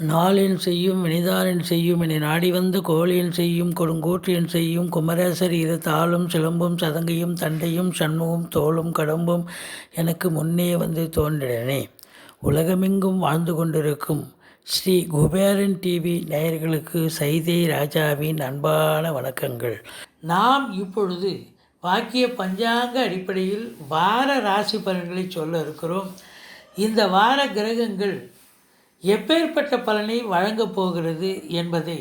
நாளின் செய்யும் வினிதானின் செய்யும் இனி நாடி வந்து கோழியின் செய்யும் கொடுங்கூற்றியன் செய்யும் குமரேசர் இரு தாளும் சிலம்பும் சதங்கையும் தண்டையும் சண்முகம் தோளும் கடம்பும் எனக்கு முன்னே வந்து தோன்றினே. உலகமெங்கும் வாழ்ந்து கொண்டிருக்கும் ஸ்ரீ குபேரன் டிவி நேயர்களுக்கு சைதை ராஜாவின் அன்பான வணக்கங்கள். நாம் இப்பொழுது வாக்கிய பஞ்சாங்க அடிப்படையில் வார ராசி பலன்களை சொல்ல இருக்கிறோம். இந்த வார கிரகங்கள் எப்பேற்பட்ட பலனை வழங்கப் போகிறது என்பதை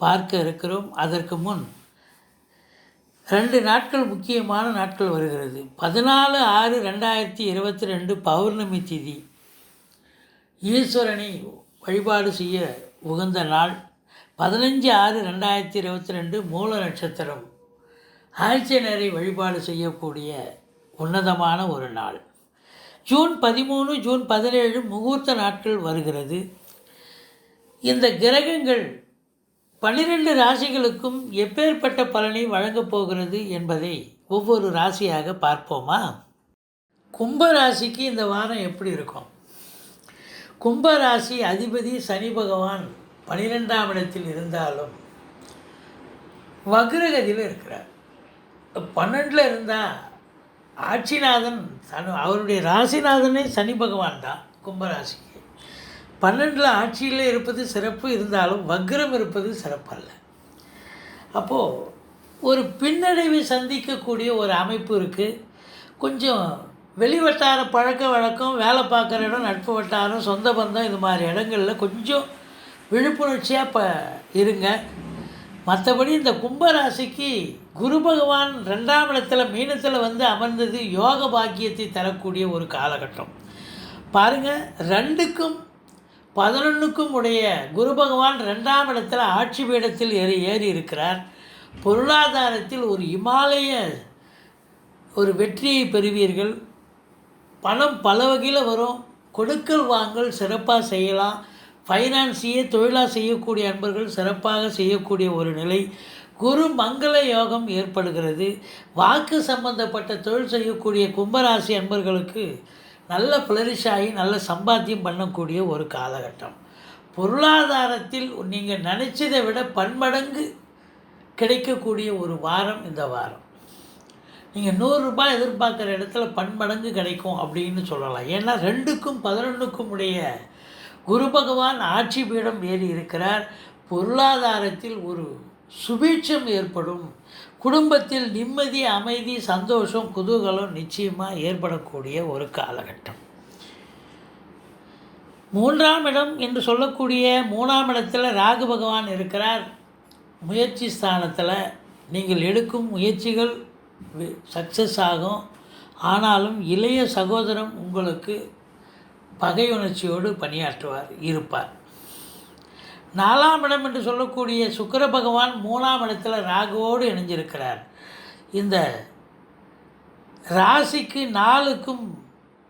பார்க்க இருக்கிறோம். அதற்கு முன் 2 நாட்கள் முக்கியமான நாட்கள் வருகிறது. 14/6/2022 பௌர்ணமி திதி, ஈஸ்வரனை வழிபாடு செய்ய உகந்த நாள். 15/6/2022 மூல நட்சத்திரம், ஆழ்ச்சனரை வழிபாடு செய்யக்கூடிய உன்னதமான ஒரு நாள். ஜூன் 13, ஜூன் 17 முகூர்த்த நாட்கள் வருகிறது. இந்த கிரகங்கள் 12 ராசிகளுக்கும் எப்பேற்பட்ட பலனை வழங்கப் போகிறது என்பதை ஒவ்வொரு ராசியாக பார்ப்போமா? கும்ப ராசிக்கு இந்த வாரம் எப்படி இருக்கும்? கும்ப ராசி அதிபதி சனி பகவான் 12ஆம் இடத்தில் இருந்தாலும் வக்ரகதியில் இருக்கிறார். 12ல் இருந்தால் ஆட்சிநாதன் அவருடைய ராசிநாதனே சனி பகவான் தான். கும்பராசிக்கு 12ல் ஆட்சியில் இருப்பது சிறப்பு, இருந்தாலும் வக்ரம் இருப்பது சிறப்பல்ல. அப்போது ஒரு பின்னடைவை சந்திக்கக்கூடிய ஒரு அமைப்பு இருக்குது. கொஞ்சம் வெளிவட்டார பழக்க வழக்கம், வேலை பார்க்குற இடம், நட்பு வட்டாரம், சொந்த பந்தம், இது மாதிரி இடங்களில் கொஞ்சம் விழிப்புணர்ச்சியாக இருங்க. மற்றபடி இந்த கும்பராசிக்கு குரு பகவான் 2ஆம் இடத்துல மீனத்தில் வந்து அமர்ந்தது யோக பாக்கியத்தை தரக்கூடிய ஒரு காலகட்டம். பாருங்கள், 2க்கும் 11க்கும் உடைய குரு பகவான் 2ஆம் இடத்துல ஆட்சி பீடத்தில் ஏறி இருக்கிறார். பொருளாதாரத்தில் ஒரு இமாலய ஒரு வெற்றியை பெறுவீர்கள். பணம் பல வகையில் வரும். கொடுக்கல் வாங்கல் சிறப்பாக செய்யலாம். ஃபைனான்ஸையே தொழிலாக செய்யக்கூடிய அன்பர்கள் சிறப்பாக செய்யக்கூடிய ஒரு நிலை. குரு மங்கள யோகம் ஏற்படுகிறது. வாக்கு சம்பந்தப்பட்ட தொழில் செய்யக்கூடிய கும்பராசி அன்பர்களுக்கு நல்ல ஃப்ளரிஷ் ஆகி நல்ல சம்பாத்தியம் பண்ணக்கூடிய ஒரு காலகட்டம். பொருளாதாரத்தில் நீங்கள் நினச்சதை விட பன்மடங்கு கிடைக்கக்கூடிய ஒரு வாரம் இந்த வாரம். நீங்கள் 100 ரூபாய் எதிர்பார்க்குற இடத்துல பன்மடங்கு கிடைக்கும் அப்படின்னு சொல்லலாம். ஏன்னா 2க்கும் 11க்கும் உடைய குரு பகவான் ஆட்சி பீடம் ஏறி இருக்கிறார். பொருளாதாரத்தில் ஒரு சுபீட்சம் ஏற்படும். குடும்பத்தில் நிம்மதி, அமைதி, சந்தோஷம், குதூகலம் நிச்சயமாக ஏற்படக்கூடிய ஒரு காலகட்டம். 3ஆம் இடம் என்று சொல்லக்கூடிய 3ஆம் இடத்துல ராகு பகவான் இருக்கிறார். முயற்சி ஸ்தானத்தில் நீங்கள் எடுக்கும் முயற்சிகள் சக்ஸஸ் ஆகும். ஆனாலும் இளைய சகோதரம் உங்களுக்கு பகையுணர்ச்சியோடு பணியாற்றுவார் இருப்பார். 4ஆம் இடம் என்று சொல்லக்கூடிய சுக்கிர பகவான் 3ஆம் இடத்துல ராகுவோடு இணைஞ்சிருக்கிறார். இந்த ராசிக்கு 4க்கும்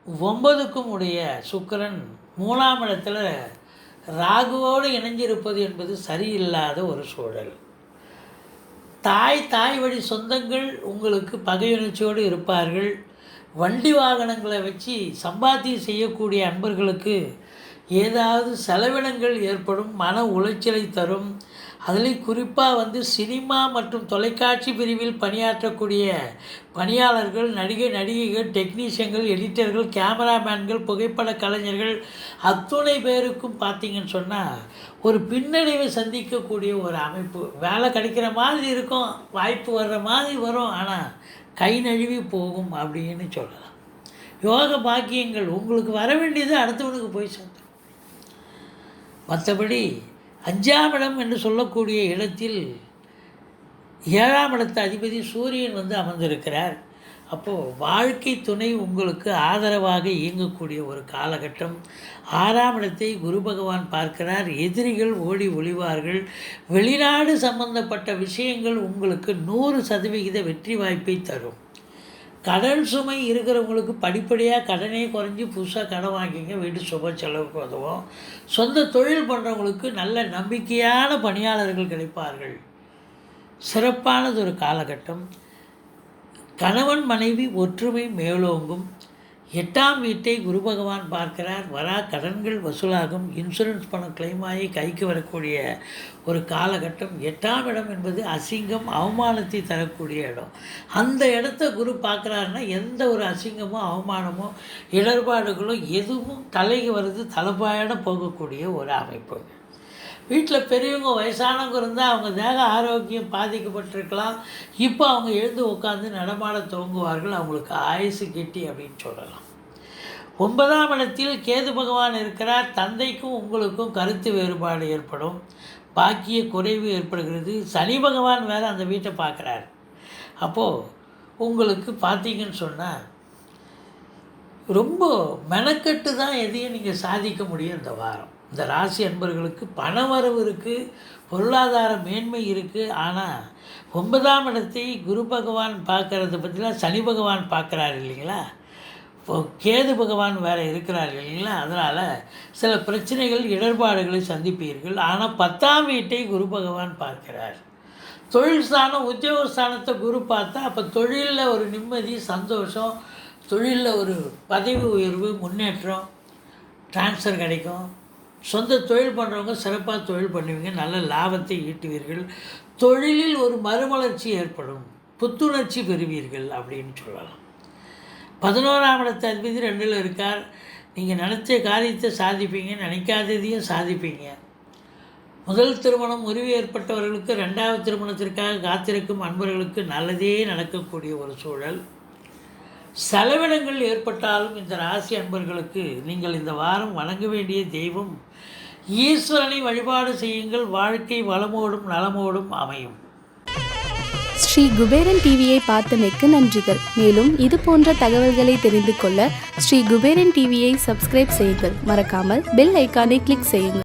9க்கும் உடைய சுக்கிரன் 3ஆம் இடத்துல ராகுவோடு இணைஞ்சிருப்பது என்பது சரியில்லாத ஒரு சூழல். தாய் வழி சொந்தங்கள் உங்களுக்கு பகையுணர்ச்சியோடு இருப்பார்கள். வண்டி வாகனங்களை வச்சு சம்பாத்தியம் செய்யக்கூடிய அன்பர்களுக்கு ஏதாவது செலவினங்கள் ஏற்படும், மன உளைச்சலை தரும். அதில் குறிப்பாக சினிமா மற்றும் தொலைக்காட்சி பிரிவில் பணியாற்றக்கூடிய பணியாளர்கள், நடிகைகள், டெக்னீஷியன்கள், எடிட்டர்கள், கேமராமேன்கள், புகைப்பட கலைஞர்கள் அத்துணை பேருக்கும் பார்த்திங்கன்னு சொன்னால் ஒரு பின்னடைவை சந்திக்கக்கூடிய ஒரு அமைப்பு. வேலை கிடைக்கிற மாதிரி இருக்கும், வாய்ப்பு வர்ற மாதிரி வரும், ஆனால் கை நழுவி போகும் அப்படின்னு சொல்லலாம். யோக பாக்கியங்கள் உங்களுக்கு வர வேண்டியது அடுத்தவனுக்கு போய் சேர்ந்துடும். மற்றபடி 5ஆம் இடம் என்று சொல்லக்கூடிய இடத்தில் 7ஆம் இடத்து அதிபதி சூரியன் அமர்ந்திருக்கிறார். அப்போது வாழ்க்கை துணை உங்களுக்கு ஆதரவாக இயங்கக்கூடிய ஒரு காலகட்டம். 6ஆம் இடத்தை குரு பகவான் பார்க்கிறார். எதிரிகள் ஓடி ஒளிவார்கள். வெளிநாடு சம்பந்தப்பட்ட விஷயங்கள் உங்களுக்கு 100% வெற்றி வாய்ப்பை தரும். கடன் சுமை இருக்கிறவங்களுக்கு படிப்படியாக கடனே குறைஞ்சி புதுசாக கடன் வாங்கிங்க, வீட்டு சுப செலவுக்கு உதவும். சொந்த தொழில் பண்ணுறவங்களுக்கு நல்ல நம்பிக்கையான பணியாளர்கள் கிடைப்பார்கள். சிறப்பானது ஒரு காலகட்டம். கணவன் மனைவி ஒற்றுமை மேலோங்கும். 8ஆம் வீட்டை குரு பகவான் பார்க்கிறார். வரா கடன்கள் வசூலாகும். இன்சூரன்ஸ் பணம் கிளைம் ஆகி கைக்கு வரக்கூடிய ஒரு காலகட்டம். 8ஆம் இடம் என்பது அசிங்கம், அவமானத்தை தரக்கூடிய இடம். அந்த இடத்த குரு பார்க்குறாருன்னா எந்த ஒரு அசிங்கமோ அவமானமோ இடர்பாடுகளோ எதுவும் தலைக்கு வருது, தலைப்பாயோட போகக்கூடிய ஒரு அமைப்பு. வீட்டில் பெரியவங்க வயசானவங்க இருந்தால் அவங்க தேக ஆரோக்கியம் பாதிக்கப்பட்டிருக்கலாம். இப்போ அவங்க எழுந்து உட்காந்து நடமாட துவங்குவார்கள். அவங்களுக்கு ஆயுசு கெட்டி அப்படின்னு சொல்லலாம். 9ஆம் இடத்தில் கேது பகவான் இருக்கிறார். தந்தைக்கும் உங்களுக்கும் கருத்து வேறுபாடு ஏற்படும். பாக்கிய குறைவு ஏற்படுகிறது. சனி பகவான் வேறு அந்த வீட்டை பார்க்குறார். அப்போது உங்களுக்கு பார்த்தீங்கன்னு சொன்னால் ரொம்ப மெனக்கட்டு தான் எதையும் நீங்கள் சாதிக்க முடியும் இந்த வாரம். இந்த ராசி அன்பர்களுக்கு பணவரவு இருக்குது, பொருளாதார மேன்மை இருக்குது. ஆனால் 9ஆம் இடத்தை குரு பகவான் பார்க்குறத பற்றிலாம் சனி பகவான் பார்க்குறாரு இல்லைங்களா, இப்போ கேது பகவான் வேறு இருக்கிறார் இல்லைங்களா. அதனால் சில பிரச்சனைகள் இடர்பாடுகளை சந்திப்பீர்கள். ஆனால் 10ஆம் வீட்டை குரு பகவான் பார்க்கிறார். தொழில் ஸ்தானம், உத்தியோகஸ்தானத்தை குரு பார்த்தா அப்போ தொழிலில் ஒரு நிம்மதி, சந்தோஷம், தொழிலில் ஒரு பதவி உயர்வு, முன்னேற்றம், ட்ரான்ஸ்ஃபர் கிடைக்கும். சொந்த தொழில் பண்ணுறவங்க சிறப்பாக தொழில் பண்ணுவீங்க, நல்ல லாபத்தை ஈட்டுவீர்கள். தொழிலில் ஒரு மறுமலர்ச்சி ஏற்படும், புத்துணர்ச்சி பெறுவீர்கள் அப்படின்னு சொல்லலாம். 11ஆம் இடத்து அதிபதி 2ல் இருக்கார். நீங்கள் நினச்ச காரியத்தை சாதிப்பீங்க, நினைக்காததையும் சாதிப்பீங்க. முதல் திருமணம் முறிவு ஏற்பட்டவர்களுக்கு 2வது திருமணத்திற்காக காத்திருக்கும் அன்பர்களுக்கு நல்லதே நடக்கக்கூடிய ஒரு சூழல். செலவினங்கள் ஏற்பட்டாலும் இந்த ராசி அன்பர்களுக்கு நீங்கள் இந்த வாரம் வணங்க வேண்டிய தெய்வம் ஈஸ்வரனை வழிபாடு செய்யுங்கள். வாழ்க்கை வளமோடும் நலமோடும் அமையும். ஸ்ரீ குபேரன் டிவியை பார்த்தமைக்கு நன்றிகள். மேலும் இது போன்ற தகவல்களை தெரிந்து கொள்ள ஸ்ரீ குபேரன் டிவியை சப்ஸ்கிரைப் செய்யுங்கள். மறக்காமல் பெல் ஐக்கானை கிளிக் செய்யுங்கள்.